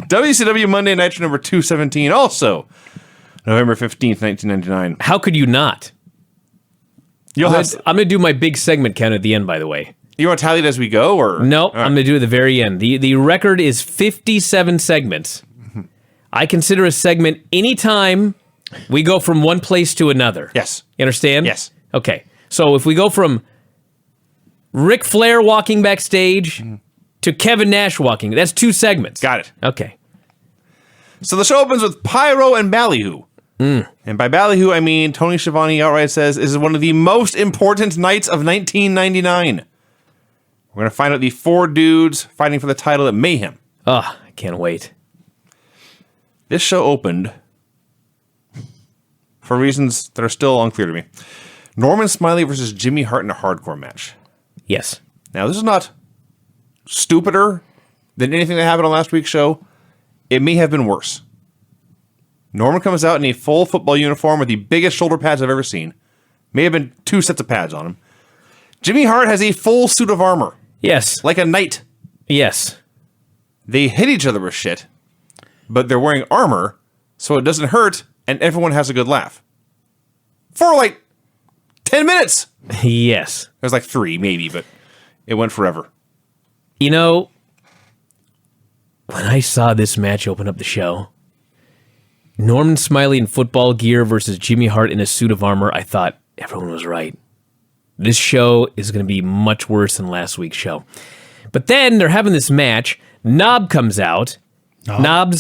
WCW Monday Nitro number 217, also November 15th, 1999. How could you not? I'm going to do my big segment count at the end, by the way. You want to tally it as we go? Or No, right. I'm going to do it at the very end. The record is 57 segments. I consider a segment anytime we go from one place to another. Yes. You understand? Yes. Okay. So if we go from Ric Flair walking backstage to Kevin Nash walking, that's 2 segments. Got it. Okay. So the show opens with Pyro and Ballyhoo. And by Ballyhoo, I mean Tony Schiavone outright says this is one of the most important nights of 1999. We're going to find out the 4 dudes fighting for the title at Mayhem. Oh, I can't wait. This show opened, for reasons that are still unclear to me, Norman Smiley versus Jimmy Hart in a hardcore match. Yes. Now, this is not stupider than anything that happened on last week's show. It may have been worse. Norman comes out in a full football uniform with the biggest shoulder pads I've ever seen. May have been 2 sets of pads on him. Jimmy Hart has a full suit of armor. Yes. Like a knight. Yes. They hit each other with shit, but they're wearing armor, so it doesn't hurt, and everyone has a good laugh. For like 10 minutes. Yes. It was like 3, maybe, but it went forever. You know, when I saw this match open up the show, Norman Smiley in football gear versus Jimmy Hart in a suit of armor, I thought everyone was right. This show is going to be much worse than last week's show. But then they're having this match. Knob comes out. Knob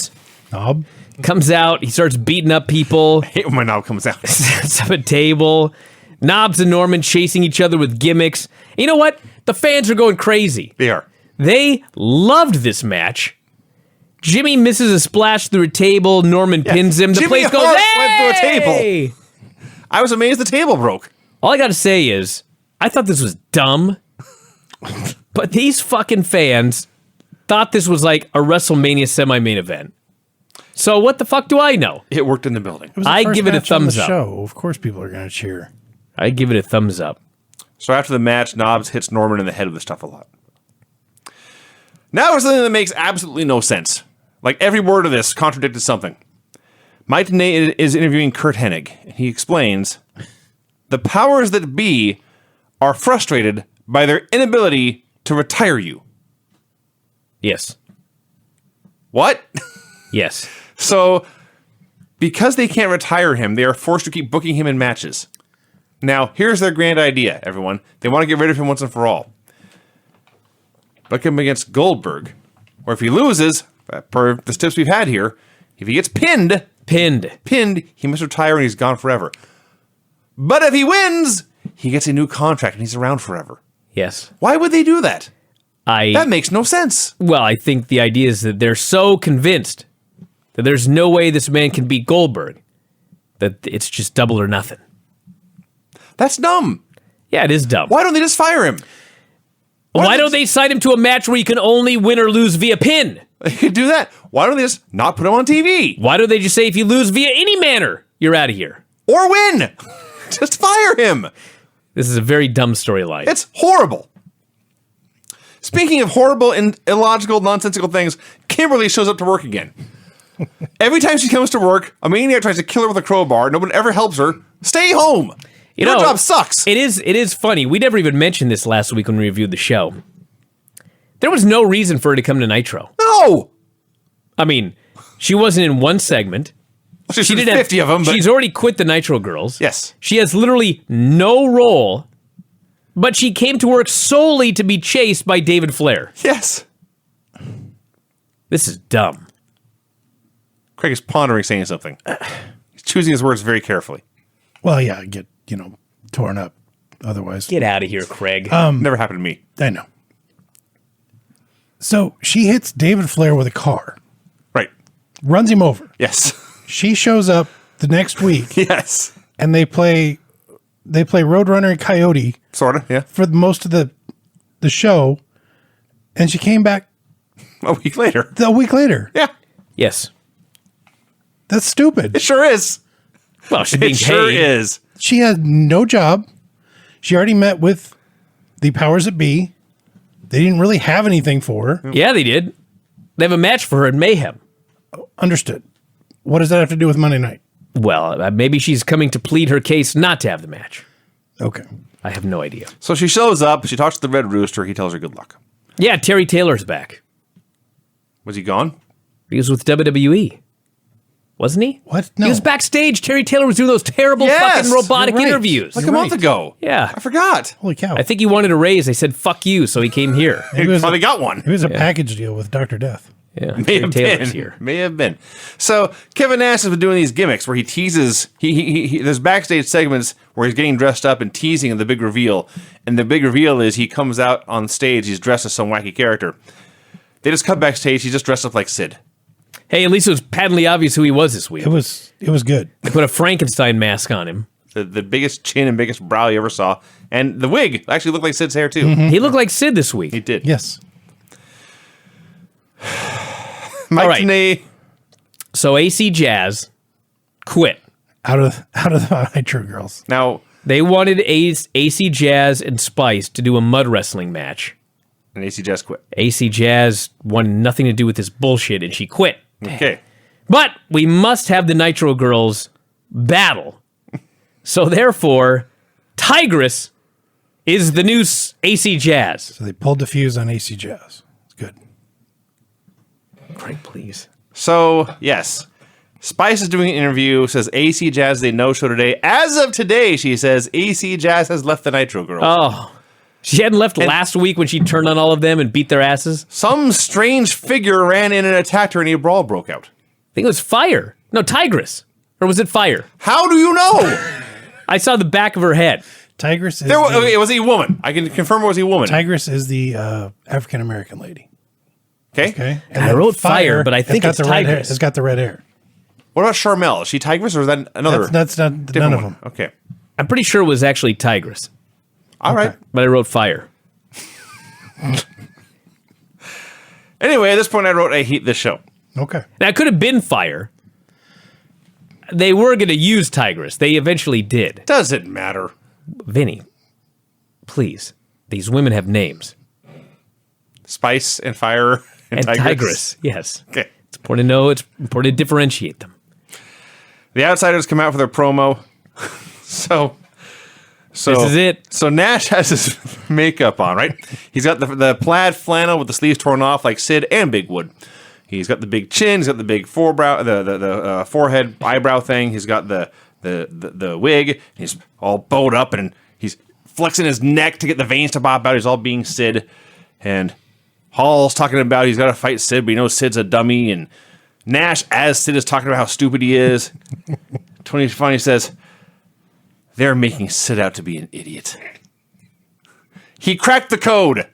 comes out. He starts beating up people. I hate when my knob comes out. Sets up a table. Knobs and Norman chasing each other with gimmicks. And you know what? The fans are going crazy. They are. They loved this match. Jimmy misses a splash through a table. Norman pins him. The Jimmy place goes, Hart hey! went through a table. I was amazed the table broke. All I got to say is, I thought this was dumb, but these fucking fans thought this was like a WrestleMania semi-main event. So what the fuck do I know? It worked in the building. I give it a thumbs up. Show. Of course people are going to cheer. I give it a thumbs up. So after the match, Knobs hits Norman in the head with the stuff a lot. Now there's something that makes absolutely no sense. Like every word of this contradicted something. Mike Tenay is interviewing Kurt Hennig. He explains, the powers that be are frustrated by their inability to retire you. Yes. What? Yes. So, because they can't retire him, they are forced to keep booking him in matches. Now, here's their grand idea, everyone. They want to get rid of him once and for all. Book him against Goldberg. Or if he loses, per the tips we've had here, if he gets pinned, he must retire and he's gone forever. But if he wins, he gets a new contract and he's around forever. Yes. Why would they do that? That makes no sense. Well, I think the idea is that they're so convinced that there's no way this man can beat Goldberg that it's just double or nothing. That's dumb. Yeah, it is dumb. Why don't they just fire him? Why don't they sign him to a match where you can only win or lose via pin? They could do that. Why don't they just not put him on TV? Why don't they just say if you lose via any manner, you're out of here? Or win. Just fire him. This is a very dumb storyline. It's horrible. Speaking of horrible and illogical, nonsensical things, Kimberly shows up to work again. Every time she comes to work, a maniac tries to kill her with a crowbar. No one ever helps her. Stay home. Your job sucks. It is funny. We never even mentioned this last week when we reviewed the show. There was no reason for her to come to Nitro. No. I mean, she wasn't in one segment. She did 50 of them. But she's already quit the Nitro Girls. Yes. She has literally no role, but she came to work solely to be chased by David Flair. Yes. This is dumb. Craig is pondering saying something. He's choosing his words very carefully. Well, yeah, get, torn up otherwise. Get out of here, Craig. Never happened to me. I know. So she hits David Flair with a car. Right. Runs him over. Yes. She shows up the next week. Yes. And they play Roadrunner and Coyote. Sort of, yeah. For most of the show. And she came back a week later. Yeah. Yes. That's stupid. It sure is. Well, she's being paid. It sure is. She had no job. She already met with the powers that be. They didn't really have anything for her. Yeah, they did. They have a match for her in Mayhem. Understood. What does that have to do with Monday night? Well, maybe she's coming to plead her case not to have the match. Okay. I have no idea. So she shows up. She talks to the Red Rooster. He tells her good luck. Yeah, Terry Taylor's back. Was he gone? He was with WWE. Wasn't he? What? No. He was backstage. Terry Taylor was doing those terrible Yes, fucking robotic you're right. interviews. Like You're a month right. ago. Yeah. I forgot. Holy cow. I think he wanted a raise. They said, fuck you, so he came here. He probably got one. It was a package deal with Dr. Death. Yeah, May Terry have Taylor's been. here. May have been. So Kevin Nash has been doing these gimmicks where he teases. There's backstage segments where he's getting dressed up and teasing the big reveal. And the big reveal is he comes out on stage. He's dressed as some wacky character. They just cut backstage. He's just dressed up like Sid. Hey, at least it was patently obvious who he was this week. It was good. They put a Frankenstein mask on him. The biggest chin and biggest brow you ever saw. And the wig actually looked like Sid's hair too. He looked like Sid this week. He did. Yes. Mike All right. Tenay. So AC Jazz quit. Out of the Nitro girls. Now, They wanted AC Jazz and Spice to do a mud wrestling match. and AC Jazz quit. AC Jazz wanted nothing to do with this bullshit, and she quit. Okay. But we must have the Nitro girls battle. So therefore, Tigress is the new AC Jazz. So they pulled the fuse on AC Jazz. It's good. Frank, please. So, yes. Spice is doing an interview, says AC Jazz they no show today. As of today, she says AC Jazz has left the Nitro Girls. Oh. She hadn't left last week when she turned on all of them and beat their asses? Some strange figure ran in and attacked her and a brawl broke out. I think it was Fire. No, Tigress. Or was it Fire? How do you know? I saw the back of her head. Tigress is It was a woman. I can confirm it was a woman. Tigress is the African American lady. Okay. Okay. I then wrote Fire, but I think got it's the red hair. Tigress. It's got the red hair. What about Charmel? Is she Tigress or is that another? That's not different none of one? them. Okay. I'm pretty sure it was actually Tigress, All right. but I wrote Fire. Anyway, at this point, I wrote, I hate this show. Okay. Now, it could have been Fire. They were going to use Tigress. They eventually did. Doesn't matter. Vinny, please. These women have names. Spice and Fire and, Tigress. Yes. Okay. It's important to know. It's important to differentiate them. The Outsiders come out for their promo. so This is it. So Nash has his makeup on, right? He's got the plaid flannel with the sleeves torn off like Sid and Big Wood. He's got the big chin. He's got the big the forehead eyebrow thing. He's got the wig. He's all bowed up and he's flexing his neck to get the veins to pop out. He's all being Sid. And Hall's talking about he's got to fight Sid, but he knows Sid's a dummy. And Nash, as Sid, is talking about how stupid he is. Tony Schiavone says, they're making Sid out to be an idiot. He cracked the code.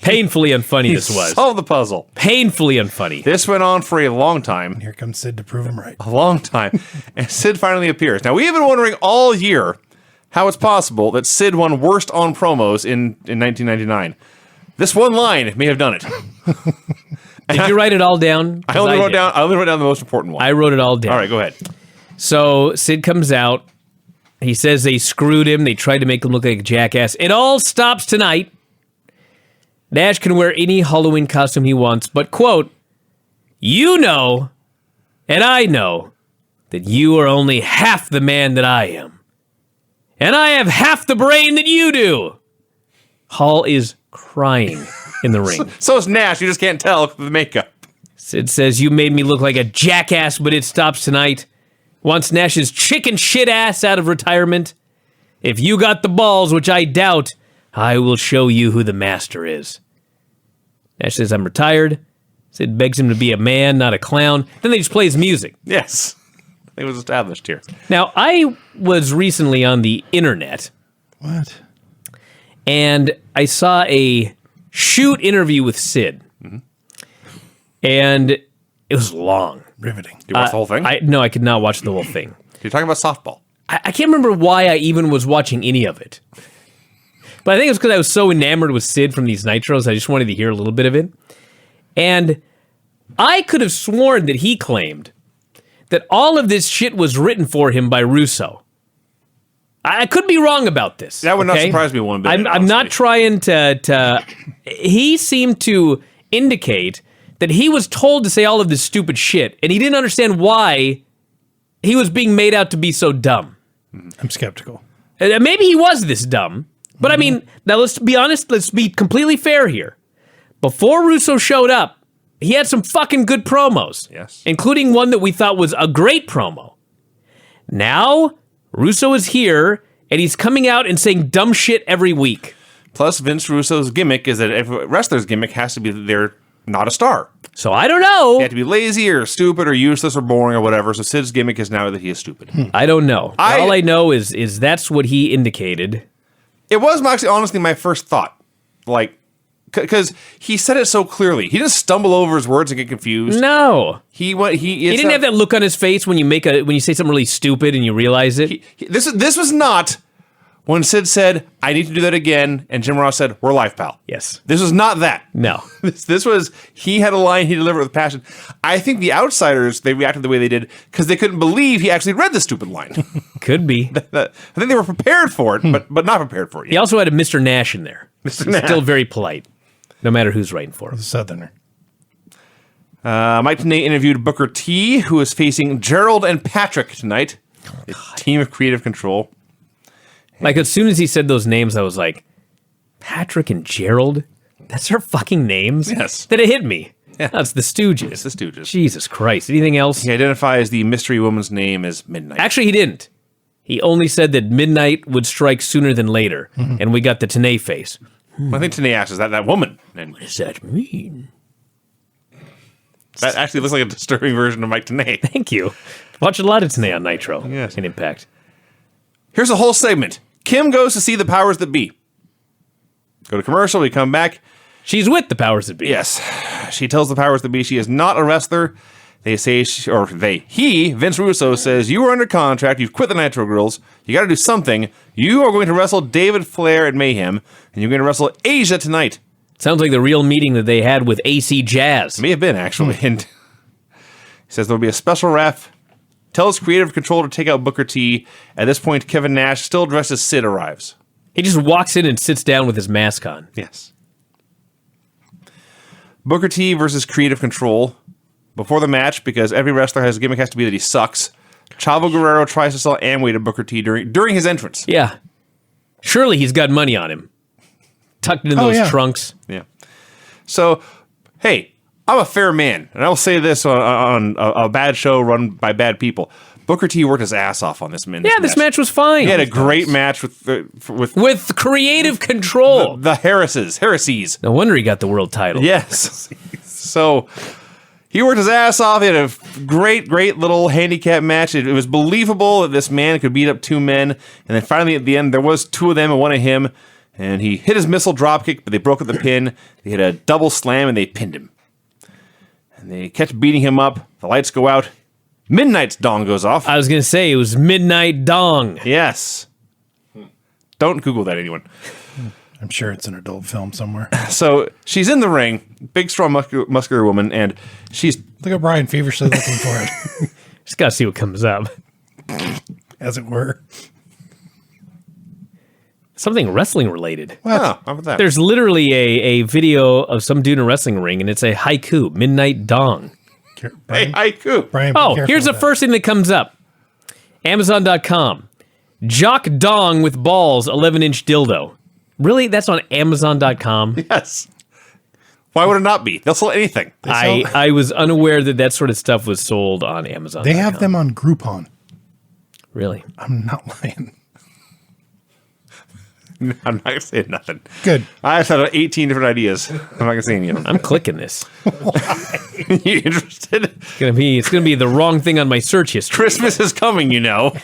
Painfully unfunny this was. Solved the puzzle. Painfully unfunny. This went on for a long time. Here comes Sid to prove him right. A long time. And Sid finally appears. Now, we have been wondering all year how it's possible that Sid won worst on promos in 1999. This one line may have done it. Did you write it all down? I only wrote down the most important one. I wrote it all down. All right, go ahead. So Sid comes out. He says they screwed him. They tried to make him look like a jackass. It all stops tonight. Nash can wear any Halloween costume he wants, but, quote, you know, and I know, that you are only half the man that I am. And I have half the brain that you do. Hall is crying in the ring. So is Nash. You just can't tell with the makeup. Sid says, you made me look like a jackass, but it stops tonight. Wants Nash's chicken shit ass out of retirement. If you got the balls, which I doubt, I will show you who the master is. Nash says, I'm retired. Sid begs him to be a man, not a clown. Then they just play his music. Yes. It was established here. Now, I was recently on the internet, What? and I saw a shoot interview with Sid. And it was long. Riveting. Do you watch the whole thing? No, I could not watch the whole thing. You're talking about softball. I can't remember why I even was watching any of it. But I think it was because I was so enamored with Sid from these Nitros, I just wanted to hear a little bit of it. And I could have sworn that he claimed that all of this shit was written for him by Russo. I could be wrong about this. That would not surprise me one bit. I'm not honestly. trying to... He seemed to indicate that he was told to say all of this stupid shit, and he didn't understand why he was being made out to be so dumb. I'm skeptical. Maybe he was this dumb, but I mean, now let's be honest, let's be completely fair here. Before Russo showed up, he had some fucking good promos. Yes. Including one that we thought was a great promo. Now, Russo is here, and he's coming out and saying dumb shit every week. Plus, Vince Russo's gimmick is that every wrestler's gimmick has to be that they're not a star. So I don't know. They have to be lazy or stupid or useless or boring or whatever. So Sid's gimmick is now that he is stupid. I don't know. All I know is that's what he indicated. It was actually honestly my first thought. Like, because he said it so clearly. He didn't stumble over his words and get confused. No. He didn't have that look on his face when you say something really stupid and you realize it. This was not when Sid said, I need to do that again, and Jim Ross said, we're live, pal. Yes. This was not that. No. This was, he had a line, he delivered it with passion. I think the outsiders, they reacted the way they did because they couldn't believe he actually read the stupid line. Could be. I think they were prepared for it, but not prepared for it yet. He also had a Mr. Nash in there. Mr. He's Nash. still very polite, no matter who's writing for him. The Southerner. Mike Tenay interviewed Booker T, who is facing Gerald and Patrick tonight. A team of creative control. Like, as soon as he said those names, I was like, Patrick and Gerald? That's their fucking names? Yes. Then it hit me. Yeah. That's the Stooges. It's the Stooges. Jesus Christ. Anything else? He identifies the mystery woman's name as Midnight. Actually, he didn't. He only said that midnight would strike sooner than later, and we got the Tenay face. I think Tenay asks, is that woman? And What does that mean? that actually looks like a disturbing version of Mike Tenay. Thank you. Watch a lot of Tenay on Nitro. Yes. And Impact. Here's a whole segment. Kim goes to see the powers that be. Go to commercial, we come back. She's with the powers that be. Yes. She tells the powers that be she is not a wrestler. They say, Vince Russo says, you are under contract, you've quit the Nitro Girls, you got to do something. You are going to wrestle David Flair at Mayhem, and you're going to wrestle Asia tonight. Sounds like the real meeting that they had with AC Jazz. May have been, actually. And he says there'll be a special ref. Tells creative control to take out Booker T. At this point, Kevin Nash, still dressed as Sid, arrives. He just walks in and sits down with his mask on. Yes. Booker T versus creative control. Before the match, because every wrestler has a gimmick has to be that he sucks, Chavo Guerrero tries to sell Amway to Booker T during his entrance. Yeah. Surely he's got money on him. Tucked in those trunks. Yeah. So, hey, I'm a fair man, and I will say this on a bad show run by bad people. Booker T worked his ass off on this man. This match was fine. He had a great match with creative control. The heresies. No wonder he got the world title. Yes. So he worked his ass off. He had a great little handicap match. It was believable that this man could beat up two men, and then finally at the end there was two of them and one of him, and he hit his missile dropkick, but they broke up the pin. They hit a double slam and they pinned him. And they kept beating him up. The lights go out. Midnight's dong goes off. I was going to say, it was Midnight Dong. Yes. Don't Google that, anyone. I'm sure it's an adult film somewhere. So she's in the ring, big, strong, muscular woman, and she's... Look at Brian feverishly looking for it, Just got to see what comes up. as it were. Something wrestling related. Oh, how about that? There's literally a video of some dude in a wrestling ring, and it's a haiku, Midnight Dong. Hey, Brian, haiku. Brian, be Oh, careful here's the with that. first thing that comes up. Amazon.com. Jock Dong with balls, 11-inch dildo. Really? That's on Amazon.com? Yes. Why would it not be? They'll sell anything. I was unaware that sort of stuff was sold on Amazon. They have them on Groupon. Really? I'm not lying. I'm not going to say nothing. Good. I've had 18 different ideas. I'm not going to say any of them. I'm clicking this. You interested? It's gonna be the wrong thing on my search history. Christmas is coming, you know.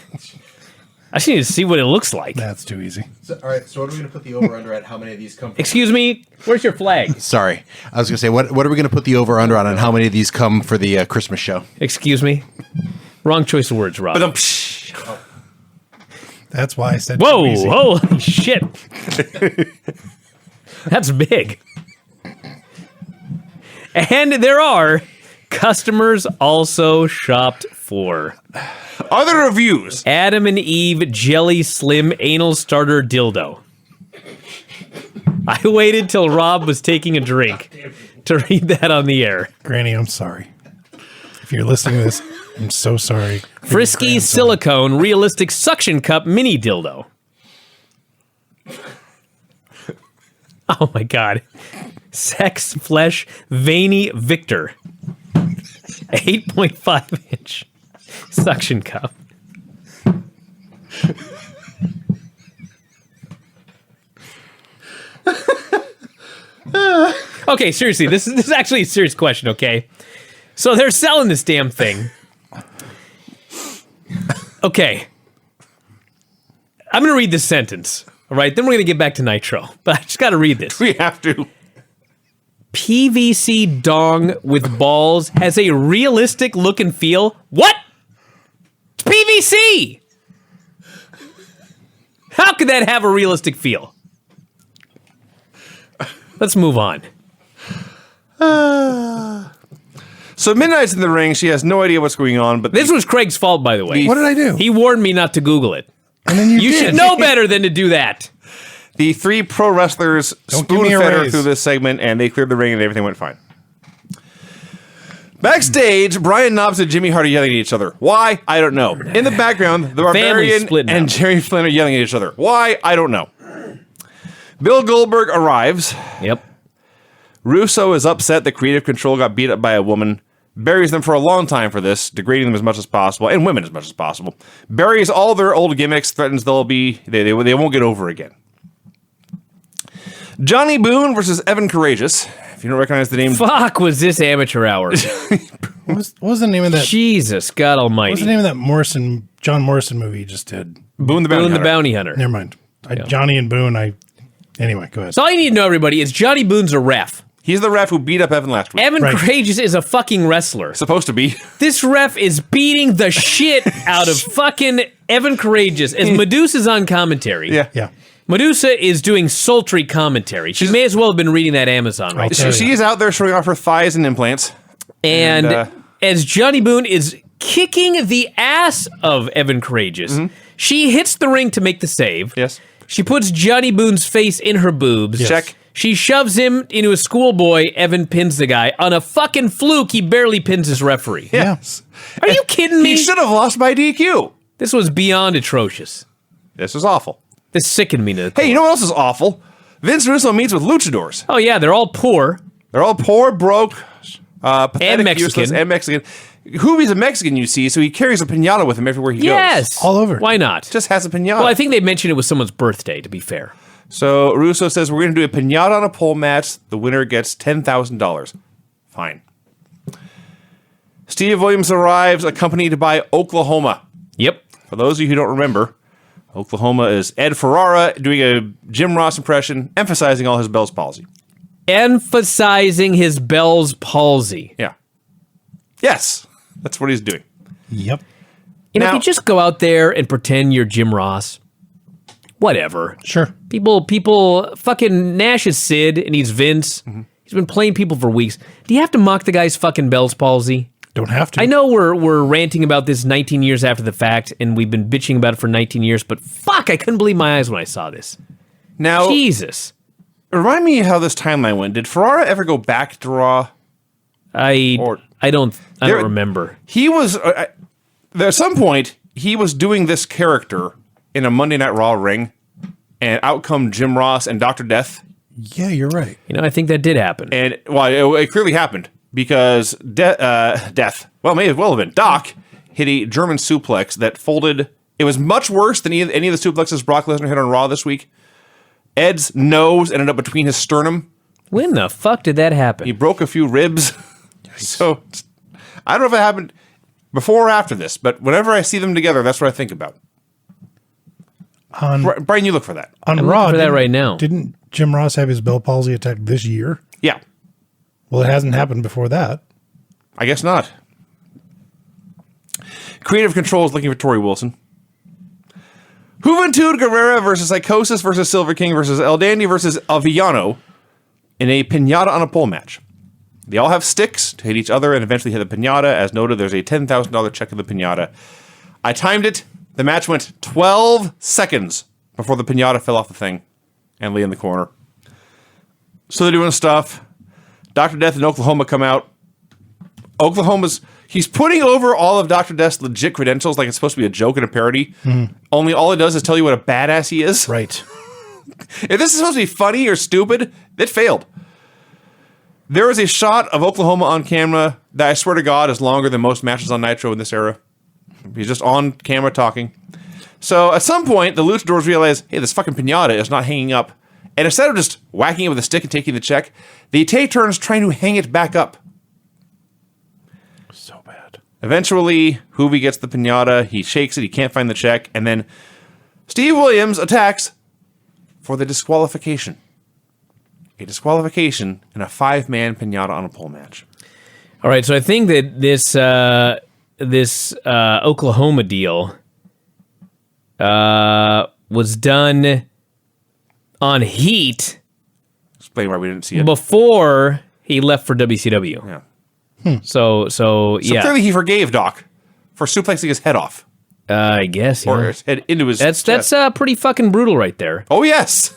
I just need to see what it looks like. That's too easy. So, all right, so what are we going to put the over-under at? How many of these come from? Excuse me, where's your flag? Sorry. I was going to say, what are we going to put the over-under on, and how many of these come for the Christmas show? Excuse me. Wrong choice of words, Rob. That's why I said Whoa, too easy. holy shit. That's big. And there are customers also shopped for Other reviews. Adam and Eve Jelly Slim Anal Starter Dildo. I waited till Rob was taking a drink to read that on the air. Granny, I'm sorry. If you're listening to this, I'm so sorry. Frisky silicone realistic suction cup mini dildo. Oh my God. Sex Flesh Veiny Victor. 8.5 inch suction cup. Okay, seriously, this is actually a serious question, okay? So they're selling this damn thing. Okay. I'm going to read this sentence, all right? Then we're going to get back to Nitro. But I just got to read this. We have to. PVC dong with balls has a realistic look and feel. What? It's PVC! How could that have a realistic feel? Let's move on. So Midnight's in the ring. She has no idea what's going on, but This was Craig's fault, by the way. What did I do? He warned me not to Google it. And then you You did. should know better than to do that. the three pro wrestlers Don't give me a spoon-fed her raise. through this segment, and they cleared the ring, and everything went fine. Backstage, Brian Knobbs and Jimmy Hart are yelling at each other. Why? I don't know. In the background, the Barbarian splitting and up. Jerry Flynn are yelling at each other. Why? I don't know. Bill Goldberg arrives. Yep. Russo is upset that creative control got beat up by a woman. Buries them for a long time for this, degrading them as much as possible, and women as much as possible. Buries all their old gimmicks, threatens they won't get over again. Johnny Boone versus Evan Courageous. If you don't recognize the name, Fuck was this amateur hour. What was the name of that? Jesus, God What was almighty. the name of that John Morrison movie you just did? Boone the Bounty Boone the Hunter. Bounty Hunter. Never mind. Johnny and Boone. Anyway, go ahead. So all you need to know, everybody, is Johnny Boone's a ref. He's the ref who beat up Evan last week. Evan Right. Courageous is a fucking wrestler. Supposed to be. This ref is beating the shit out of fucking Evan Courageous as Medusa's on commentary. Yeah. Medusa is doing sultry commentary. She may as well have been reading that Amazon right tell She you. is out there showing off her thighs and implants. And And, as Johnny Boone is kicking the ass of Evan Courageous, she hits the ring to make the save. Yes. She puts Johnny Boone's face in her boobs. Check. She shoves him into a schoolboy. Evan pins the guy. On a fucking fluke, he barely pins his referee. Yes. Are you kidding me? He should have lost by DQ. This was beyond atrocious. This was awful. This sickened me to... Hey, you know what else is awful? Vince Russo meets with luchadors. Oh, yeah, they're all poor. They're all poor, broke, pathetic, And Mexican. useless, and Mexican. Who's a Mexican, you see, so he carries a pinata with him everywhere he goes. Yes. All over. Why not? Just has a pinata. Well, I think they mentioned it was someone's birthday, to be fair. So Russo says, we're going to do a pinata on a pole match. The winner gets $10,000. Fine. Steve Williams arrives accompanied by Oklahoma. Yep. For those of you who don't remember, Oklahoma is Ed Ferrara doing a Jim Ross impression, emphasizing all his Bell's palsy. Emphasizing his Bell's palsy. Yeah. Yes. That's what he's doing. Yep. You know, if Now- you just go out there and pretend you're Jim Ross, whatever. Sure. People, fucking Nash is Sid and he's Vince. He's been playing people for weeks. Do you have to mock the guy's fucking Bell's palsy? Don't have to. I know we're ranting about this 19 years after the fact, and we've been bitching about it for 19 years, but fuck, I couldn't believe my eyes when I saw this. Now, Jesus. remind me how this timeline went. Did Ferrara ever go back to Raw? I don't There- remember. He was, at some point, he was doing this character in a Monday Night Raw ring, and out come Jim Ross and Dr. Death. Yeah, you're right. You know, I think that did happen. And, well, it clearly happened because Death, well, may as well have been, Doc hit a German suplex that folded. It was much worse than any of the suplexes Brock Lesnar hit on Raw this week. Ed's nose ended up between his sternum. When the fuck did that happen? He broke a few ribs. So, I don't know if it happened before or after this, but whenever I see them together, that's what I think about. Brian, you look for that. On I'm Raw, looking for that didn't- right now. Didn't Jim Ross have his Bell palsy attack this year? Yeah, Well, it hasn't happened before that. I guess not. Creative Control is looking for Tori Wilson. Juventud Guerrera versus Psychosis versus Silver King versus El Dandy versus Aviano in a pinata on a pole match. They all have sticks to hit each other and eventually hit the pinata. As noted, there's a $10,000 check in the pinata. I timed it. The match went 12 seconds before the pinata fell off the thing and lay in the corner. So they're doing stuff. Dr. Death in Oklahoma come out. He's putting over all of Dr. Death's legit credentials like it's supposed to be a joke and a parody. Only all it does is tell you what a badass he is. Right. If this is supposed to be funny or stupid, it failed. There is a shot of Oklahoma on camera that I swear to God is longer than most matches on Nitro in this era. He's just on camera talking. So at some point, the luchadors realize, hey, this fucking pinata is not hanging up. And instead of just whacking it with a stick and taking the check, they take turns trying to hang it back up. So bad. Eventually, Hoovy gets the pinata. He shakes it. He can't find the check. And then Steve Williams attacks for the disqualification. A disqualification in a 5-man pinata on a pole match. All right, so I think that this Oklahoma deal was done on Heat Explain why we didn't see it. before he left for WCW. Yeah. So yeah, clearly he forgave Doc for suplexing his head off. I guess Or yeah. his head into his That's chest. pretty fucking brutal right there. Oh, yes.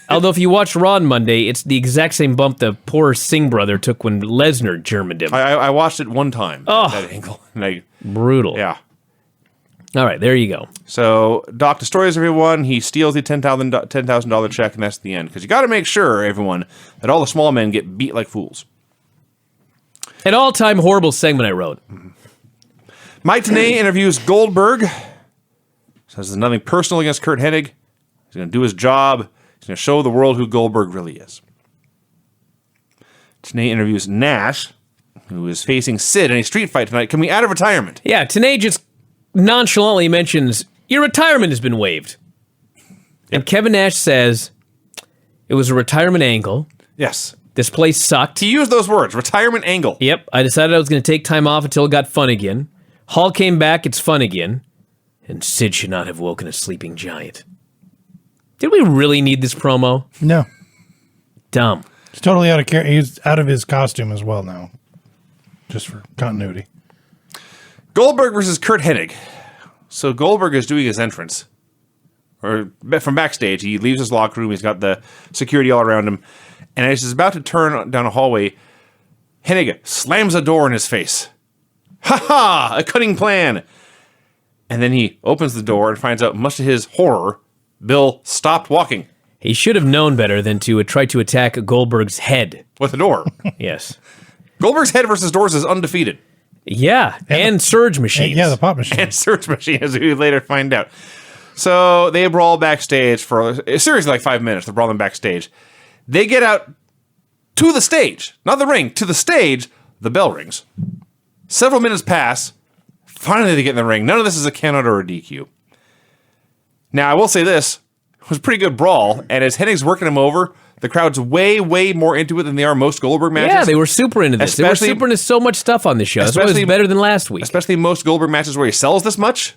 Although if you watch Raw on Monday, it's the exact same bump the poor Singh brother took when Lesnar Germaned him. I watched it one time. Oh. That angle. And Brutal. yeah. All right, there you go. So Doc destroys everyone. He steals the $10,000 check, and that's the end. Because you got to make sure, everyone, that all the small men get beat like fools. An all-time horrible segment I wrote. Mike Tenay interviews Goldberg. Says there's nothing personal against Kurt Hennig. He's going to do his job. He's going to show the world who Goldberg really is. Tenay interviews Nash, who is facing Sid in a street fight tonight, coming out of retirement. Yeah, Tenay just nonchalantly mentions, your retirement has been waived. And Kevin Nash says, it was a retirement angle. Yes. This place sucked. He used those words, retirement angle. Yep, I decided I was going to take time off until it got fun again. Hall came back, it's fun again. And Sid should not have woken a sleeping giant. Did we really need this promo? No. Dumb. He's totally out of care. He's out of his costume as well now. Just for continuity. Goldberg versus Kurt Hennig. So Goldberg is doing his entrance. Or from backstage, he leaves his locker room. He's got the security all around him. And as he's about to turn down a hallway, Hennig slams a door in his face. Ha ha! A cunning plan! And then he opens the door and finds out, much to his horror, Bill stopped walking He should have known better than to try to attack Goldberg's head. with the door. Yes. Goldberg's head versus doors is undefeated. Yeah, and surge machines. Yeah, the pop machine. And search machine, as we later find out. So they brawl backstage for seriously like 5 minutes. They're brawling backstage. They get out to the stage, not the ring, to the stage. The bell rings. Several minutes pass. Finally, they get in the ring. None of this is a count out or a DQ. Now, I will say this. It was a pretty good brawl, and as Hennig's working him over, the crowd's way, way more into it than they are most Goldberg matches. Yeah, they were super into this. They were Especially- super into so much stuff on this show. That's why it was especially- better than last week. Especially most Goldberg matches where he sells this much.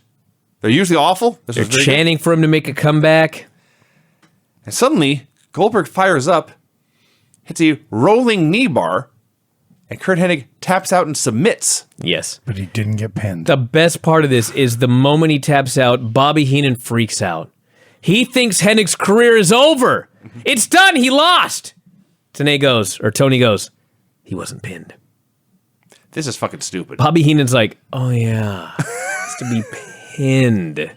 They're usually awful. This They're was very good. chanting for him to make a comeback. And suddenly, Goldberg fires up, hits a rolling knee bar, and Kurt Hennig taps out and submits. Yes. But he didn't get pinned. The best part of this is the moment he taps out, Bobby Heenan freaks out. He thinks Hennig's career is over. It's done. He lost. Tony goes, he wasn't pinned. This is fucking stupid. Bobby Heenan's like, oh yeah, it's to be pinned.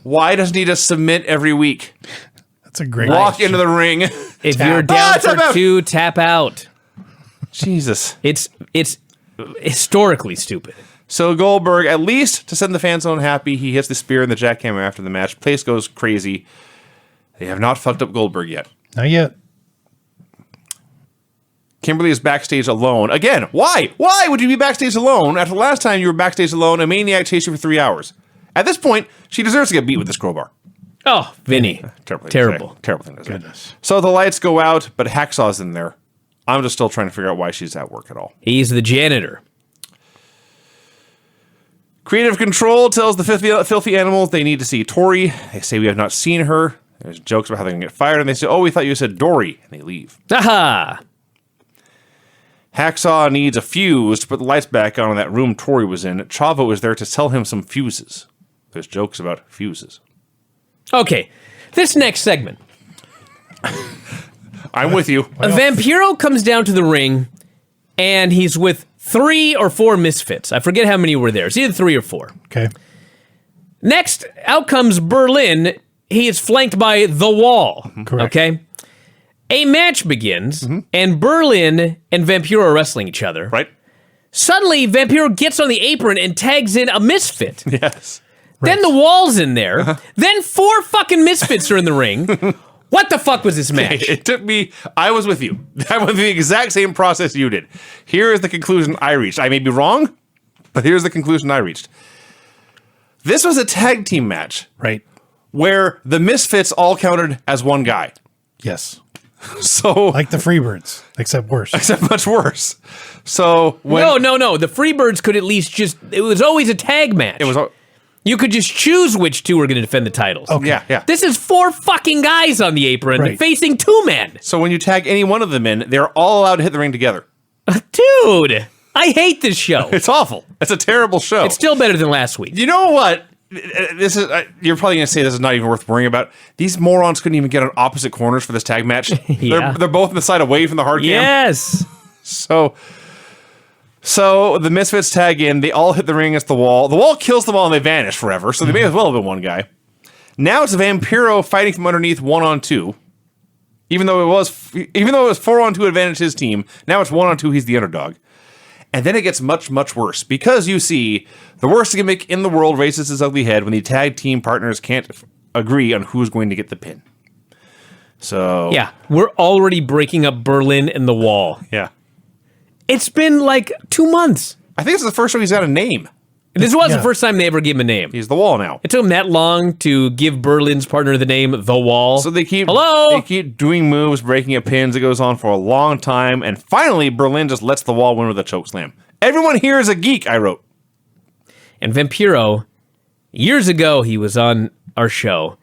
Why doesn't he just submit every week? That's a great Walk question. into the ring. If you're down tap for out. 2, tap out. Jesus. It's historically stupid. So Goldberg, at least to send the fans home happy, he hits the spear and the jackhammer after the match. Place goes crazy. They have not fucked up Goldberg yet. Not yet. Kimberly is backstage alone. Again, why? Why would you be backstage alone after the last time you were backstage alone, a maniac chased you for 3 hours? At this point, she deserves to get beat with this crowbar. Oh, Vinny. Terrible. Terrible. Terrible thing to say. Goodness. So the lights go out, but Hacksaw's in there. I'm just still trying to figure out why she's at work at all. He's the janitor. Creative Control tells the filthy animals they need to see Tori. They say we have not seen her. There's jokes about how they're going to get fired, and they say, oh, we thought you said Dory, and they leave. Aha! Hacksaw needs a fuse to put the lights back on in that room Tori was in. Chavo is there to sell him some fuses. There's jokes about fuses. Okay, this next segment. I'm with you. Vampiro comes down to the ring, and he's with 3 or 4 misfits. I forget how many were there. It's either 3 or 4. Okay. Next, out comes Berlin. He is flanked by The Wall. Correct. Okay? A match begins, and Berlin and Vampiro are wrestling each other. Right? Suddenly, Vampiro gets on the apron and tags in a misfit. Yes. Then The Wall's in there. Then 4 fucking misfits are in the ring. What the fuck was this match? It took me, I was with you. I went through the exact same process you did. Here is the conclusion I reached. I may be wrong, but here's the conclusion I reached. This was a tag team match Right. where the misfits all counted as one guy. Yes. So, Like the Freebirds, except worse. except much worse. So, when No. The Freebirds could at least it was always a tag match. it was, You could just choose which 2 were going to defend the titles. yeah. This is 4 fucking guys on the apron Right. facing 2 men. So when you tag any one of them in, they're all allowed to hit the ring together. Dude, I hate this show. It's awful. It's a terrible show. It's still better than last week. You know what? This is. You're probably going to say this is not even worth worrying about. These morons couldn't even get on opposite corners for this tag match. Yeah. They're both on the side away from the hard cam. Yes. So the Misfits tag in. They all hit the ring against the Wall. The Wall kills them all and they vanish forever. So they may as well have been one guy. Now it's Vampiro fighting from underneath 1-on-2. Even though it was 4-on-2 advantage his team, now it's 1-on-2. He's the underdog. And then it gets much, much worse because you see the worst gimmick in the world raises his ugly head when the tag team partners can't agree on who's going to get the pin. So Yeah, we're already breaking up Berlin and The Wall. yeah. It's been like 2 months. I think it's the first time he's got a name. This was the Yeah. first time they ever gave him a name. He's the Wall now. It took him that long to give Berlin's partner the name The Wall. So they keep doing moves, breaking up pins. It goes on for a long time, and finally Berlin just lets the Wall win with a choke slam. Everyone here is a geek, I wrote. And Vampiro, years ago, he was on our show,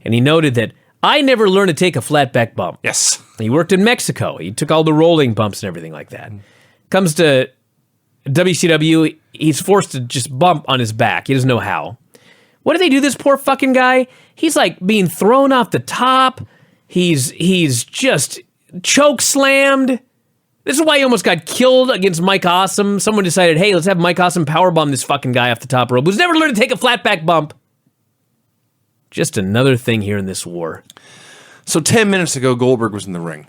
and he noted that I never learned to take a flat back bump. Yes. He worked in Mexico. He took all the rolling bumps and everything like that. Comes to WCW, he's forced to just bump on his back. He doesn't know how. What do they do to this poor fucking guy? He's like being thrown off the top. He's just choke slammed. This is why he almost got killed against Mike Awesome. Someone decided, hey, let's have Mike Awesome powerbomb this fucking guy off the top rope who's never learned to take a flat back bump. Just another thing here in this war. So 10 minutes ago, Goldberg was in the ring.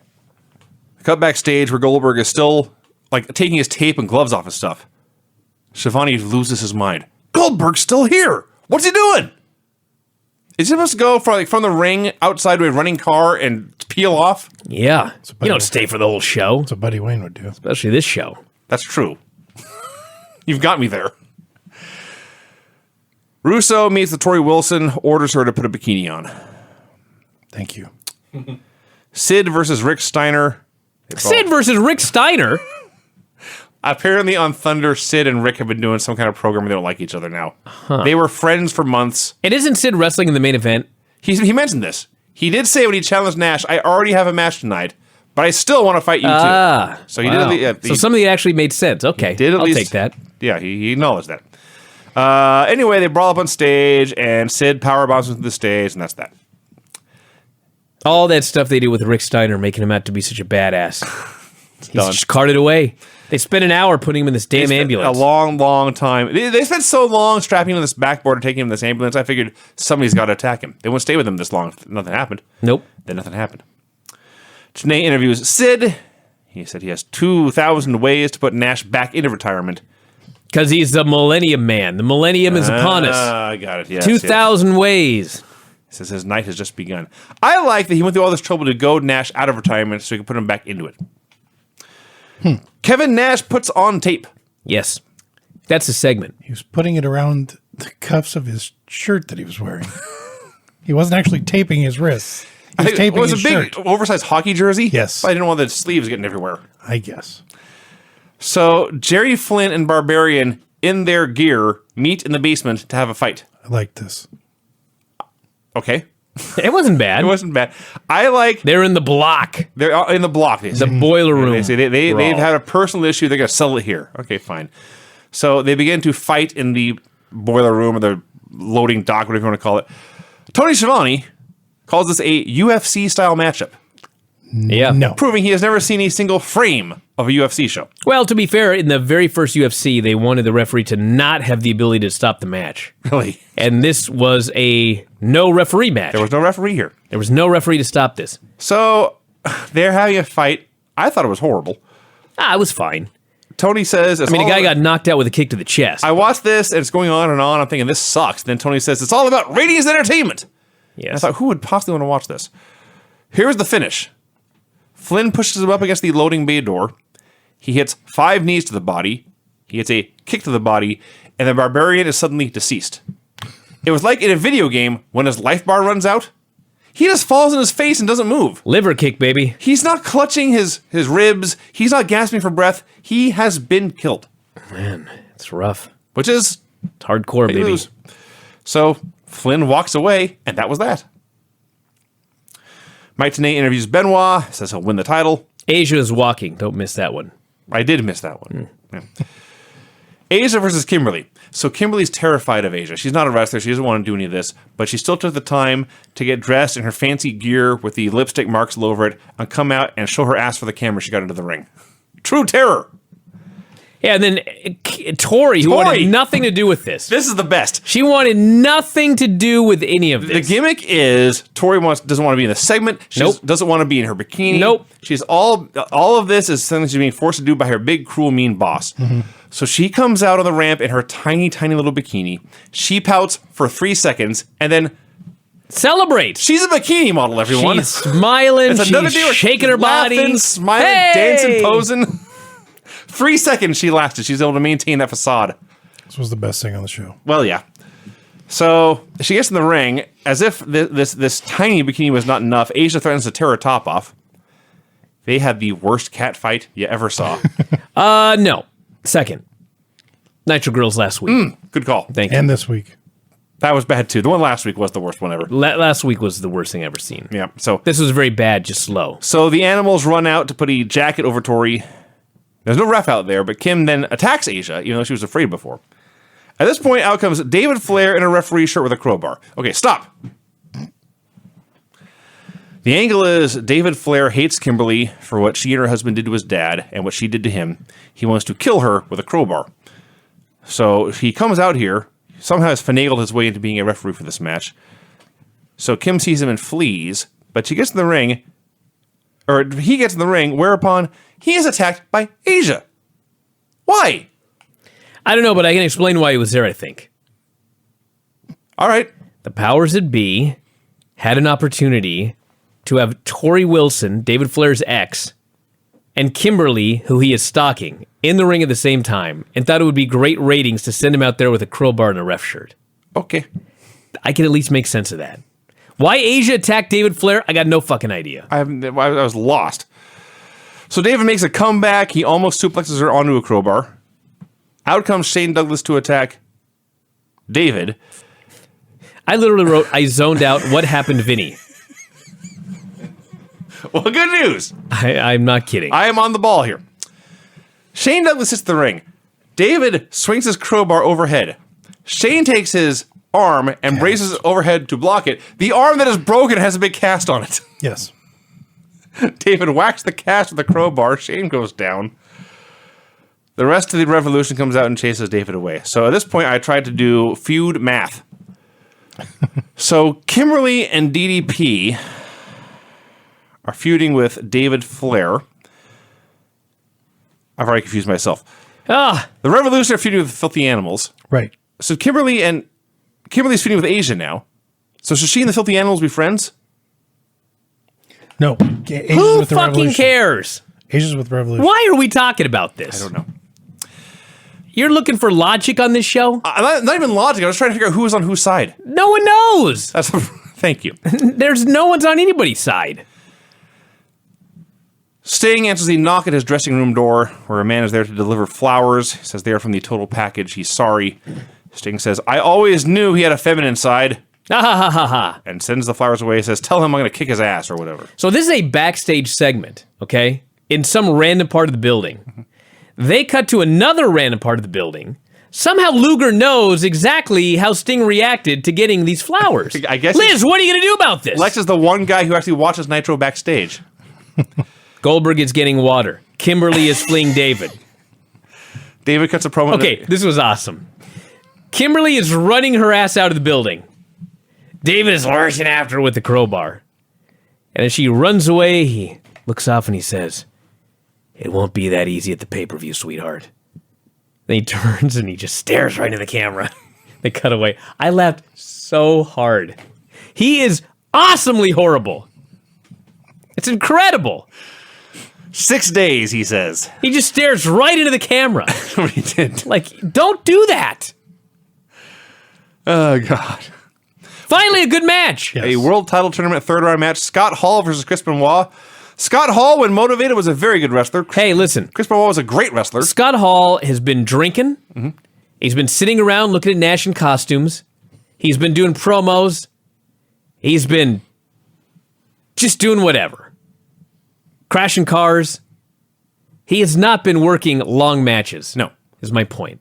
Cut backstage where Goldberg is still like taking his tape and gloves off his stuff. Shivani loses his mind. Goldberg's still here. What's he doing? Is he supposed to go from the ring outside to a running car and peel off? Yeah. You don't stay for the whole show, That's what Buddy Wayne would do. especially this show. That's true. You've got me there. Russo meets the Tori Wilson, orders her to put a bikini on. Thank you. Sid versus Rick Steiner. Sid versus Rick Steiner? Apparently on Thunder, Sid and Rick have been doing some kind of program where they don't like each other now. They were friends for months. And isn't Sid wrestling in the main event? He mentioned this. He did say when he challenged Nash, I already have a match tonight, but I still want to fight you too. So he Wow. did. So something that actually made sense. Okay, I'll take that. Yeah, he acknowledged that. Anyway, they brawl up on stage, and Sid power bombs into the stage, and that's that. All that stuff they did with Rick Steiner, making him out to be such a badass. He's done. just carted away. They spent an hour putting him in this damn They spent ambulance. A long, long time. They spent so long strapping him to this backboard and taking him to this ambulance. I figured somebody's got to attack him. They wouldn't stay with him this long. Nothing happened. Nope. Then nothing happened. Janae interviews Sid. He said he has 2,000 ways to put Nash back into retirement. Because he's the Millennium Man. The Millennium is upon us. I got it. Yes, 2,000 ways. He says his night has just begun. I like that he went through all this trouble to goad Nash out of retirement so he could put him back into it. Kevin Nash puts on tape. Yes. That's a segment. He was putting it around the cuffs of his shirt that he was wearing. He wasn't actually taping his wrists. He was taping it was his a big shirt. oversized hockey jersey. Yes. But I didn't want the sleeves getting everywhere. I guess. So Jerry Flynn and Barbarian in their gear meet in the basement to have a fight. I like this. Okay. It wasn't bad. It wasn't bad. I like They're in the block. they're in the block. They The say. boiler room. They say they've brawl. had a personal issue. They're going to settle it here. Okay, fine. So they begin to fight in the boiler room or the loading dock, whatever you want to call it. Tony Schiavone calls this a UFC style matchup. Yeah. No. proving he has never seen a single frame of a UFC show. Well, to be fair, in the very first UFC, they wanted the referee to not have the ability to stop the match. Really? And this was a no referee match. There was no referee here. There was no referee to stop this. So they're having a fight. I thought it was horrible. It was fine. Tony says... I mean, a guy got knocked out with a kick to the chest. I watched this, and it's going on and on. I'm thinking, this sucks. Then Tony says, it's all about ratings and entertainment. Yes. I thought, who would possibly want to watch this? Here's the finish. Flynn pushes him up against the loading bay door. He hits 5 knees to the body. He hits a kick to the body, and the Barbarian is suddenly deceased. It was like in a video game when his life bar runs out. He just falls in his face and doesn't move. Liver kick, baby. He's not clutching his ribs. He's not gasping for breath. He has been killed. Man, it's rough. Which is It's hardcore, big baby. news. So Flynn walks away, and that was that. Mike Tenay interviews Benoit, says he'll win the title. Asia is walking. Don't miss that one. I did miss that one. Yeah. Asia versus Kimberly. So Kimberly's terrified of Asia. She's not a wrestler. She doesn't want to do any of this, but she still took the time to get dressed in her fancy gear with the lipstick marks all over it and come out and show her ass for the camera. She got into the ring. True terror. Yeah, and then Tori, who wanted nothing to do with this. This is the best. She wanted nothing to do with any of The this. gimmick is Tori doesn't want to be in the segment. She Nope. doesn't want to be in her bikini. Nope. She's all of this is something she's being forced to do by her big, cruel, mean boss. So she comes out on the ramp in her tiny, tiny little bikini. She pouts for 3 seconds, and then Celebrate. she's a bikini model, everyone. She's smiling. It's another day She's where shaking her laughing, body. smiling, Hey! dancing, posing. 3 seconds she lasted. She's able to maintain that facade. This was the best thing on the show. Well, yeah. So she gets in the ring as if this tiny bikini was not enough. Asia threatens to tear her top off. They had the worst cat fight you ever saw. No. Second. Nitro Girls last week. Good call. Thank you. And this week. That was bad too. The one last week was the worst one ever. Last week was the worst thing I've ever seen. Yeah. So This was very bad, just slow. the animals run out to put a jacket over Tori. There's no ref out there, but Kim then attacks Asia, even though she was afraid before. At this point, out comes David Flair in a referee shirt with a crowbar. Okay, stop. The angle is David Flair hates Kimberly for what she and her husband did to his dad and what she did to him. He wants to kill her with a crowbar. So he comes out here, somehow has finagled his way into being a referee for this match. So Kim sees him and flees, but she gets in the ring, or he gets in the ring, whereupon he is attacked by Asia. Why? I don't know, but I can explain why he was there, I think. All right. The powers that be had an opportunity to have Tori Wilson, David Flair's ex, and Kimberly, who he is stalking, in the ring at the same time, and thought it would be great ratings to send him out there with a crowbar and a ref shirt. Okay. I can at least make sense of that. Why Asia attacked David Flair, I got no fucking idea. I was lost. So David makes a comeback. He almost suplexes her onto a crowbar. Out comes Shane Douglas to attack David. I literally wrote, I zoned out, what happened, Vinny? Well, good news. I'm not kidding. I am on the ball here. Shane Douglas hits the ring. David swings his crowbar overhead. Shane takes his arm and braces it overhead to block it. The arm that is broken has a big cast on it. Yes. David whacks the cast with a crowbar. Shane goes down. The rest of the Revolution comes out and chases David away. So at this point, I tried to do feud math. So Kimberly and DDP are feuding with David Flair. I've already confused myself. The Revolution are feuding with Filthy Animals. Right. So Kimberly's feuding with Asia now. So should she and the Filthy Animals be friends? No. Asia's Who with the fucking Revolution. cares? Asia's with Revolution. Why are we talking about this? I don't know. You're looking for logic on this show? Not even logic. I was trying to figure out who was on whose side. No one knows. That's thank you. There's no one's on anybody's side. Sting answers the knock at his dressing room door, where a man is there to deliver flowers. He says they are from the Total Package. He's sorry. Sting says, I always knew he had a feminine side. Ha ha ha ha ha. And sends the flowers away. He says, tell him I'm going to kick his ass or whatever. So this is a backstage segment, okay? In some random part of the building. They cut to another random part of the building. Somehow Luger knows exactly how Sting reacted to getting these flowers. I guess Liz, what are you going to do about this? Lex is the one guy who actually watches Nitro backstage. Goldberg is getting water. Kimberly is fleeing David. David cuts a promo. Okay, this was awesome. Kimberly is running her ass out of the building. David is lurching after her with the crowbar. And as she runs away, he looks off and he says, "It won't be that easy at the pay-per-view, sweetheart." Then he turns and he just stares right into the camera. They cut away. I laughed so hard. He is awesomely horrible. It's incredible. 6 days, he says. He just stares right into the camera. What he did. Like, don't do that. Oh, God. Finally, a good match. Yes. A world title tournament third round match. Scott Hall versus Chris Benoit. Scott Hall, when motivated, was a very good wrestler. Hey, listen. Chris Benoit was a great wrestler. Scott Hall has been drinking. Mm-hmm. He's been sitting around looking at Nash in costumes. He's been doing promos. He's been just doing whatever. Crashing cars. He has not been working long matches. No. Is my point.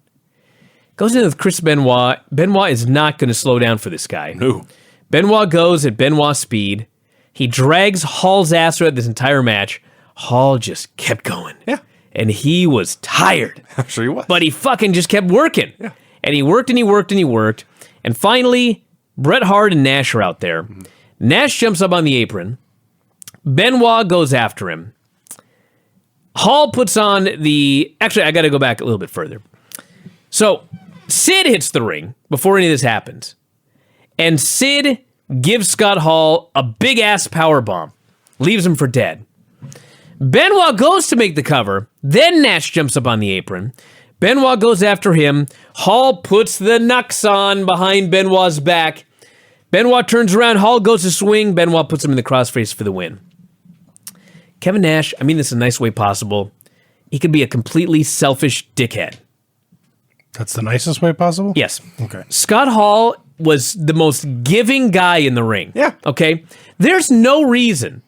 Goes in with Chris Benoit. Benoit is not going to slow down for this guy. No. Benoit goes at Benoit speed. He drags Hall's ass throughout this entire match. Hall just kept going. Yeah. And he was tired. I'm sure he was. But he fucking just kept working. Yeah. And he worked and he worked and he worked. And finally, Bret Hart and Nash are out there. Mm-hmm. Nash jumps up on the apron. Benoit goes after him. Hall puts on the... Actually, I got to go back a little bit further. So, Sid hits the ring before any of this happens. And Sid gives Scott Hall a big-ass powerbomb. Leaves him for dead. Benoit goes to make the cover. Then Nash jumps up on the apron. Benoit goes after him. Hall puts the knucks on behind Benoit's back. Benoit turns around. Hall goes to swing. Benoit puts him in the crossface for the win. Kevin Nash, I mean this in a nice way possible. He could be a completely selfish dickhead. That's the nicest way possible? Yes. Okay. Scott Hall was the most giving guy in the ring. Yeah. Okay? There's no reason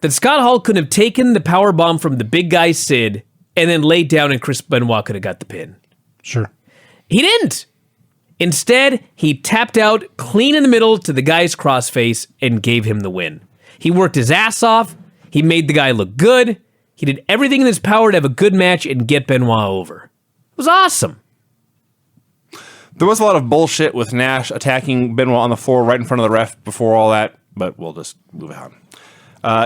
that Scott Hall couldn't have taken the power bomb from the big guy Sid and then laid down and Chris Benoit could have got the pin. Sure. He didn't. Instead, he tapped out clean in the middle to the guy's crossface and gave him the win. He worked his ass off. He made the guy look good. He did everything in his power to have a good match and get Benoit over. It was awesome. There was a lot of bullshit with Nash attacking Benoit on the floor right in front of the ref before all that, but we'll just move on.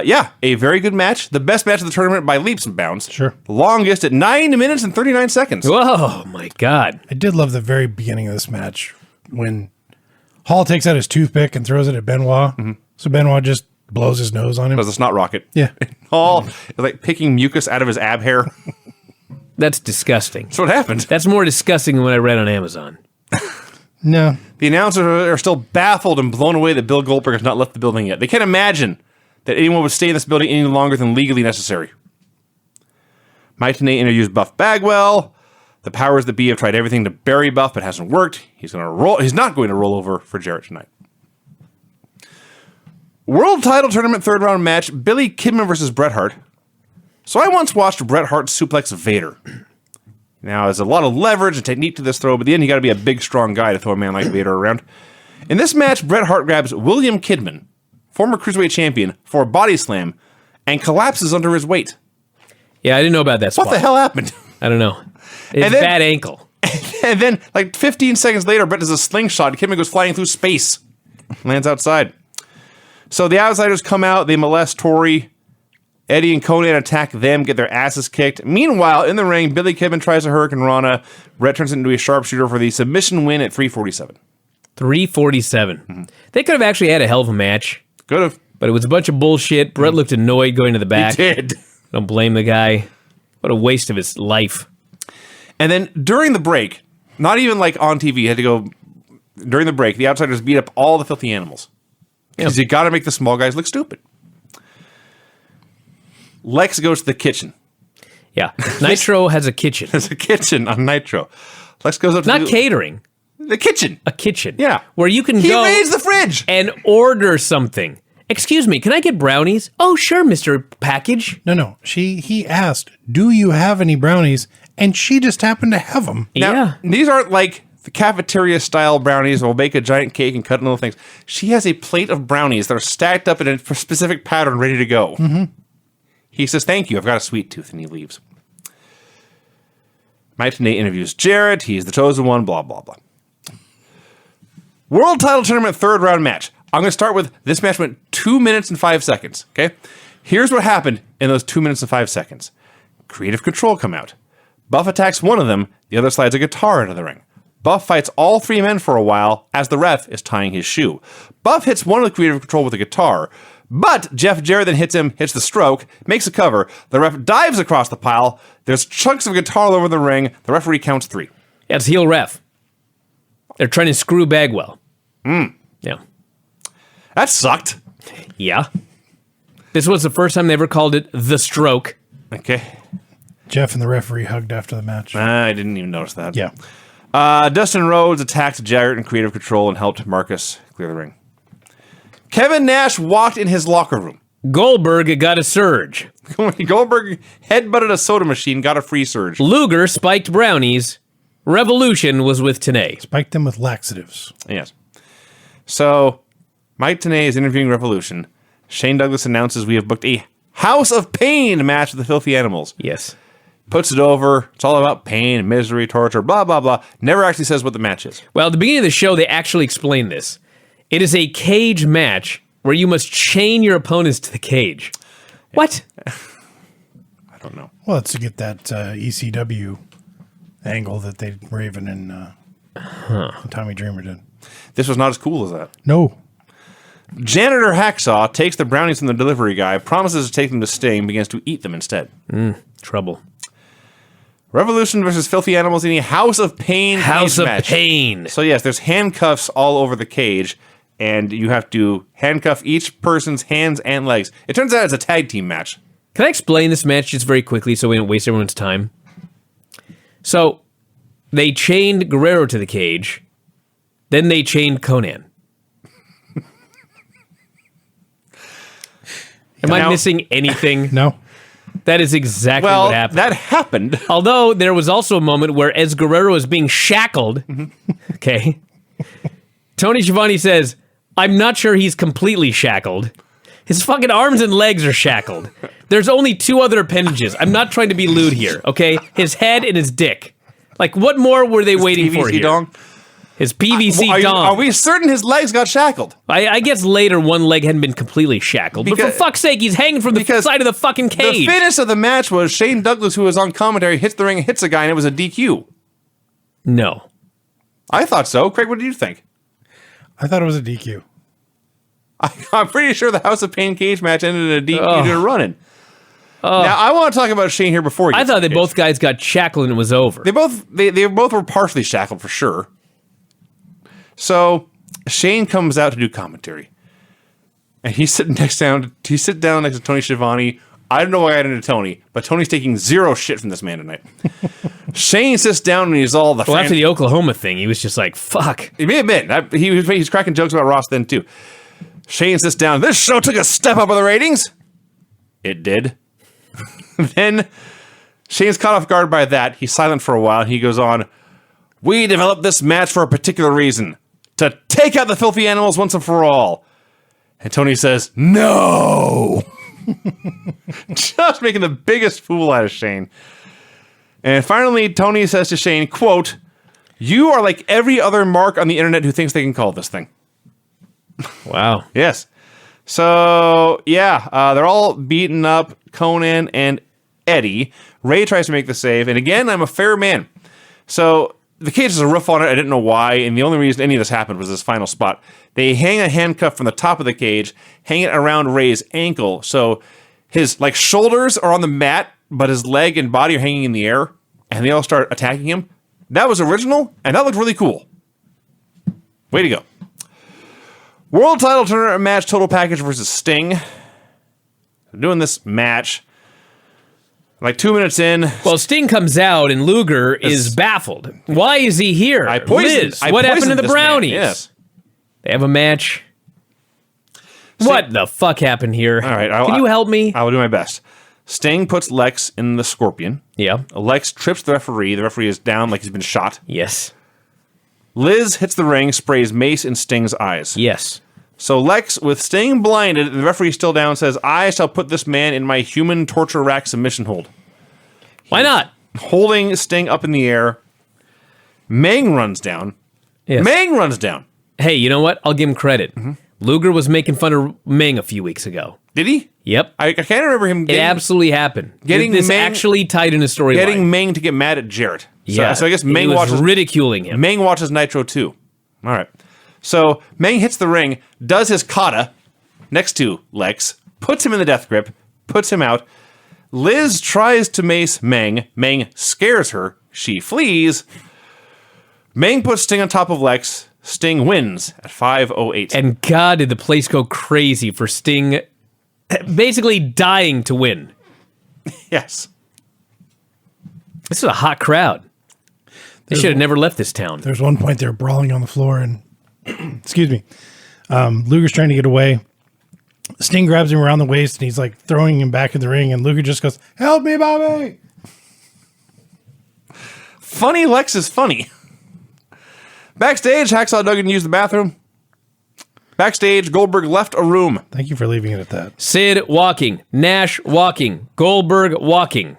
Yeah, a very good match. The best match of the tournament by leaps and bounds. Sure. The longest at 9 minutes and 39 seconds. Whoa, my God. I did love the very beginning of this match when Hall takes out his toothpick and throws it at Benoit. Mm-hmm. So Benoit just blows his nose on him. Does a snot rocket. Yeah. Hall is like picking mucus out of his ab hair. That's disgusting. That's what happened. That's more disgusting than what I read on Amazon. No. The announcers are still baffled and blown away that Bill Goldberg has not left the building yet. They can't imagine that anyone would stay in this building any longer than legally necessary. Mike Tenay interviews Buff Bagwell. The powers that be have tried everything to bury Buff, but hasn't worked. He's not going to roll over for Jarrett tonight. World title tournament third round match, Billy Kidman versus Bret Hart. So I once watched Bret Hart suplex Vader. Now, there's a lot of leverage and technique to this throw, but at the end, you got to be a big, strong guy to throw a man like Vader around. In this match, Bret Hart grabs William Kidman, former Cruiserweight champion, for a body slam and collapses under his weight. Yeah, I didn't know about that spot. What the hell happened? I don't know. It's And then- bad ankle. And then, like 15 seconds later, Bret does a slingshot. Kidman goes flying through space, lands outside. So the Outsiders come out, they molest Tori. Eddie and Conan attack them, get their asses kicked. Meanwhile, in the ring, Billy Kidman tries a Hurricane Rana. Bret turns it into a sharpshooter for the submission win at 347. 347. Mm-hmm. They could have actually had a hell of a match, Could have. but it was a bunch of bullshit. Bret looked annoyed going to the back. He did. Don't blame the guy. What a waste of his life. And then during the break, not even like on TV, you had to go during the break, the Outsiders beat up all the filthy animals. Because you got to make the small guys look stupid. Lex goes to the kitchen. Yeah. Nitro has a kitchen. There's a kitchen on Nitro. Lex goes up to Not catering. the kitchen. A kitchen. Yeah. Where you can He go raised the fridge. and order something. Excuse me, can I get brownies? Oh, sure, Mr. Package. No. He asked, "Do you have any brownies?" And she just happened to have them. Now, Yeah. these aren't like the cafeteria style brownies. We'll make a giant cake and cut little things. She has a plate of brownies that are stacked up in a specific pattern, ready to go. Mm-hmm. He says, thank you, I've got a sweet tooth, and he leaves. Mike Tenay interviews Jarrett. He's the chosen one, blah, blah, blah. World title tournament third round match. I'm going to start with this match went 2 minutes and 5 seconds, okay? Here's what happened in those 2 minutes and 5 seconds. Creative Control come out. Buff attacks one of them, the other slides a guitar into the ring. Buff fights all three men for a while as the ref is tying his shoe. Buff hits one of the Creative Control with a guitar, but Jeff Jarrett then hits the stroke, makes a cover. The ref dives across the pile. There's chunks of guitar all over the ring. The referee counts 3. Yeah, it's heel ref. They're trying to screw Bagwell. Yeah. That sucked. Yeah. This was the first time they ever called it the stroke. Okay. Jeff and the referee hugged after the match. I didn't even notice that. Yeah. Dustin Rhodes attacked Jarrett in Creative Control and helped Marcus clear the ring. Kevin Nash walked in his locker room. Goldberg got a surge. Goldberg headbutted a soda machine, got a free surge. Luger spiked brownies. Revolution was with Tenay. Spiked them with laxatives. Yes. So, Mike Tenay is interviewing Revolution. Shane Douglas announces we have booked a House of Pain match with the Filthy Animals. Yes. Puts it over. It's all about pain, misery, torture, blah, blah, blah. Never actually says what the match is. Well, at the beginning of the show, they actually explain this. It is a cage match where you must chain your opponents to the cage. What? I don't know. Well, it's to get that ECW angle that Raven and Tommy Dreamer did. This was not as cool as that. No. Janitor Hacksaw takes the brownies from the delivery guy, promises to take them to Sting, begins to eat them instead. Trouble. Revolution versus Filthy Animals in a House of Pain House cage of match. Pain. So yes, there's handcuffs all over the cage, and you have to handcuff each person's hands and legs. It turns out it's a tag team match. Can I explain this match just very quickly so we don't waste everyone's time? So, they chained Guerrero to the cage, then they chained Conan. Am I missing anything? No. That is exactly what happened. That happened. Although there was also a moment where as Guerrero is being shackled, okay, Tony Schiavone says, I'm not sure he's completely shackled. His fucking arms and legs are shackled. There's only 2 other appendages. I'm not trying to be lewd here, okay? His head and his dick. Like, what more were they waiting for PVC here? dong? His PVC dong. Are we certain his legs got shackled? I guess later one leg hadn't been completely shackled. But for fuck's sake, he's hanging from the side of the fucking cage. The finish of the match was Shane Douglas, who was on commentary, hits the ring and hits a guy, and it was a DQ. No. I thought so. Craig, what did you think? I thought it was a DQ. I'm pretty sure the House of Pain cage match ended in a DQ to running. Now, I want to talk about Shane here before. I thought both guys got shackled and it was over. They both were partially shackled for sure. So Shane comes out to do commentary, and he's sitting down next to Tony Schiavone. I don't know why I got into Tony, but Tony's taking zero shit from this man tonight. Shane sits down and he's all after the Oklahoma thing, he was just like, "Fuck." He may have been. He's cracking jokes about Ross then too. Shane sits down. This show took a step up in the ratings. It did. Then Shane's caught off guard by that. He's silent for a while. And he goes on. We developed this match for a particular reason. To take out the Filthy Animals once and for all. And Tony says, no. Just making the biggest fool out of Shane. And finally, Tony says to Shane, quote, you are like every other mark on the internet who thinks they can call this thing. Wow. Yes. So, yeah, they're all beaten up, Conan and Eddie. Ray tries to make the save. And again, I'm a fair man. So the cage has a roof on it. I didn't know why. And the only reason any of this happened was this final spot. They hang a handcuff from the top of the cage, hang it around Ray's ankle. So his shoulders are on the mat, but his leg and body are hanging in the air. And they all start attacking him. That was original. And that looked really cool. Way to go. World title tournament match, total package versus Sting. They're doing this match. 2 minutes in. Well, Sting comes out and Luger is baffled. Why is he here? Liz, what happened to the brownies? Yes. They have a match. What the fuck happened here? All right. Can you help me? I will do my best. Sting puts Lex in the Scorpion. Yeah. Lex trips the referee. The referee is down like he's been shot. Yes. Liz hits the ring, sprays mace in Sting's eyes. Yes. So Lex, with Sting blinded, and the referee still down, says, I shall put this man in my human torture rack submission hold. Why not? Holding Sting up in the air. Meng runs down. Yes. Meng runs down. Hey, you know what? I'll give him credit. Luger was making fun of Meng a few weeks ago. Did he? Yep. I can't remember him It absolutely happened. This Meng- actually tied in a storyline. getting Meng to get mad at Jarrett. Yeah. So I guess he Meng was watches ridiculing him. Meng watches Nitro too. All right. So Meng hits the ring, does his kata next to Lex, puts him in the death grip, puts him out. Liz tries to mace Meng. Meng scares her. She flees. Meng puts Sting on top of Lex. Sting wins at 5:08. And God, did the place go crazy for Sting basically dying to win. Yes. This is a hot crowd. They should have never left this town. There's one point they're brawling on the floor, and excuse me, Luger's trying to get away. Sting grabs him around the waist, and he's like throwing him back in the ring, and Luger just goes, "Help me, Bobby!" Funny Lex is funny. Backstage, Hacksaw Duggan used the bathroom. Backstage, Goldberg left a room. Thank you for leaving it at that. Sid walking, Nash walking, Goldberg walking.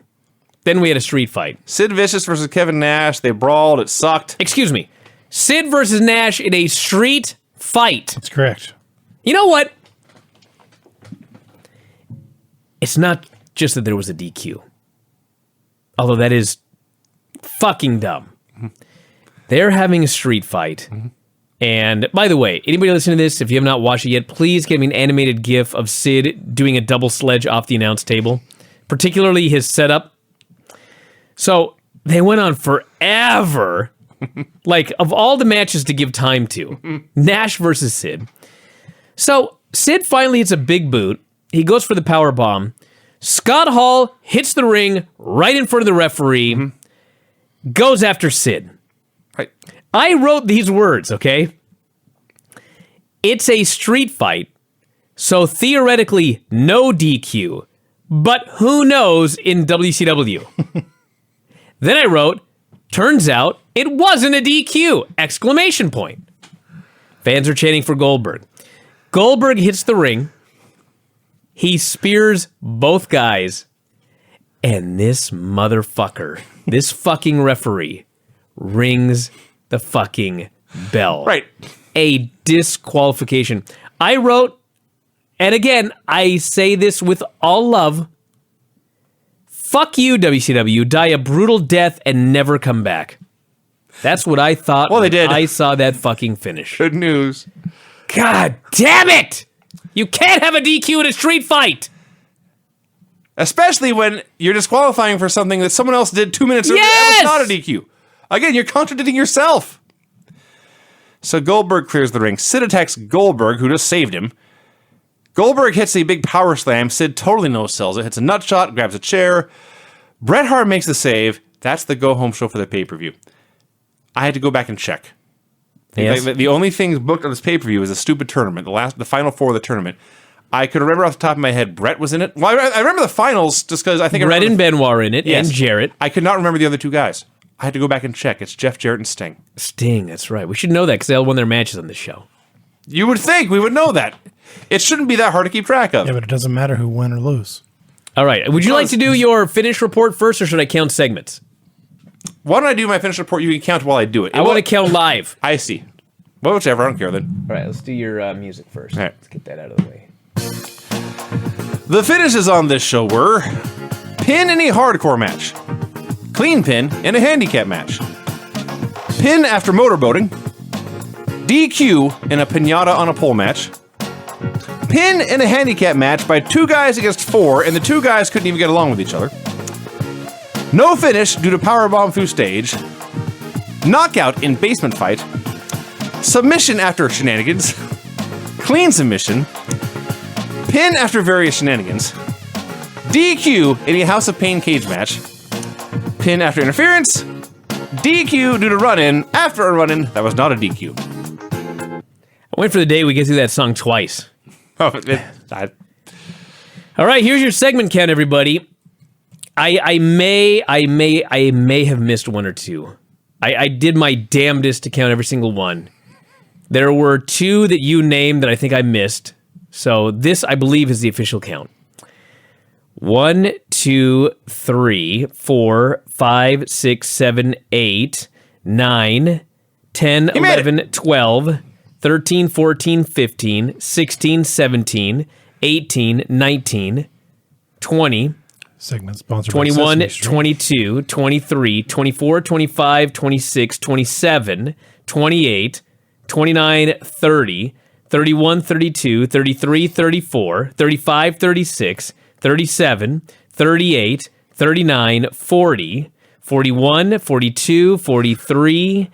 Then we had a street fight. Sid Vicious versus Kevin Nash. They brawled. It sucked. Excuse me. Sid versus Nash in a street fight. That's correct. You know what? It's not just that there was a DQ. Although that is fucking dumb. They're having a street fight. And by the way, anybody listening to this, if you have not watched it yet, please give me an animated GIF of Sid doing a double sledge off the announce table, particularly his setup. So they went on forever. Like, of all the matches to give time to, Nash versus Sid. So Sid finally hits a big boot. He goes for the power bomb. Scott Hall hits the ring right in front of the referee. Goes after Sid. Right. I wrote these words, okay? It's a street fight, so theoretically no DQ, but who knows in WCW? Then I wrote, turns out it wasn't a DQ! Exclamation point. Fans are chanting for Goldberg. Goldberg hits the ring. He spears both guys. And this motherfucker, this fucking referee, rings the fucking bell. Right. A disqualification. I wrote, and again, I say this with all love, fuck you, WCW. Die a brutal death and never come back. That's what I thought. Well, they did. I saw that fucking finish. Good news. God damn it! You can't have a DQ in a street fight! Especially when you're disqualifying for something that someone else did 2 minutes earlier. Yes! That was not a DQ. Again, you're contradicting yourself. So Goldberg clears the ring. Sid attacks Goldberg, who just saved him. Goldberg hits a big power slam. Sid totally no-sells it. Hits a nut shot, grabs a chair. Bret Hart makes the save. That's the go-home show for the pay-per-view. I had to go back and check. Yes. The only things booked on this pay-per-view is a stupid tournament, the final four of the tournament. I could remember off the top of my head, Bret was in it. Well, I remember the finals just because I think Bret and Benoit are in it, Yes. and Jarrett. I could not remember the other two guys. I had to go back and check. It's Jeff Jarrett and Sting. Sting, that's right. We should know that because they all won their matches on this show. You would think we would know that. It shouldn't be that hard to keep track of. Yeah, but it doesn't matter who win or lose. All right. Would you like to do your finish report first, or should I count segments? Why don't I do my finish report? You can count while I do it. I want to count live. I see. Well, whichever. I don't care then. All right, let's do your music first. All right. Let's get that out of the way. The finishes on this show were pin in a hardcore match, clean pin in a handicap match, pin after motorboating, DQ in a pinata on a pole match, pin in a handicap match by 2 guys against 4, and the 2 guys couldn't even get along with each other, no finish due to powerbomb through stage, knockout in basement fight, submission after shenanigans, clean submission, pin after various shenanigans, DQ in a House of Pain cage match, pin after interference, DQ due to run-in after a run-in that was not a DQ. I wait for the day we get through that song twice. Oh, All right, here's your segment count, everybody. I may have missed one or two. I did my damnedest to count every single one. There were two that you named that I think I missed. So this, I believe, is the official count. 1, 2, 3, 4, 5, 6, 7, 8, 9, 10, 11, 12, 13, 14, 15, 16, 17, 18, 19, 20, Segment sponsored 21, by Sesame Street. 22, 23, 24, 25, 26, 27, 28, 29, 30, 31, 32, 33, 34, 35, 36, 37, 38, 39, 40, 41, 42, 43,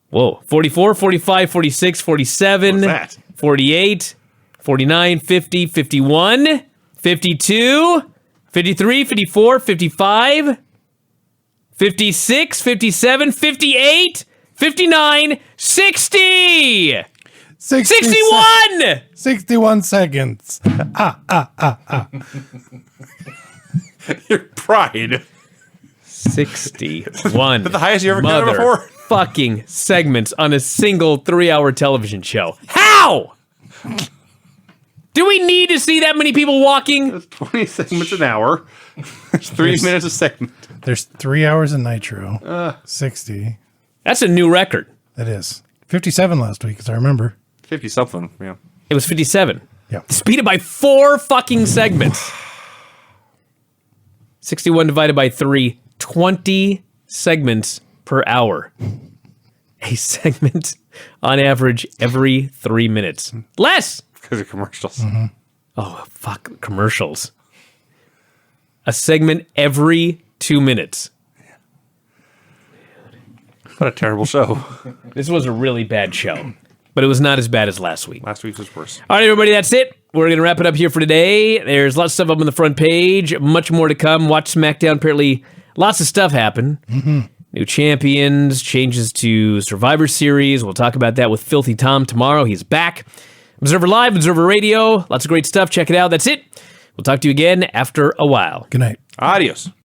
44, 45, 46, 47, What's that? 48, 49, 50, 51, 52, 53, 54, 55, 56, 57, 58, 59, 60! 61! 61 seconds. Your pride. 61. The highest you ever counted before? Fucking segments on a single 3-hour television show. How? Do we need to see that many people walking? It's 20 segments an hour. There's 3 minutes a segment. There's 3 hours of Nitro. 60. That's a new record. That is 57 last week, as I remember. 50 something, yeah. It was 57. Yeah. Speeded by 4 fucking segments. 61 divided by 3, 20 segments per hour. A segment on average every 3 minutes. Less! Because of commercials. Oh, fuck, commercials. A segment every 2 minutes. What a terrible show. This was a really bad show, but it was not as bad as last week. Last week was worse. All right, everybody, that's it. We're going to wrap it up here for today. There's lots of stuff up on the front page. Much more to come. Watch SmackDown. Apparently, lots of stuff happened. New champions, changes to Survivor Series. We'll talk about that with Filthy Tom tomorrow. He's back. Observer Live, Observer Radio. Lots of great stuff. Check it out. That's it. We'll talk to you again after a while. Good night. Adios.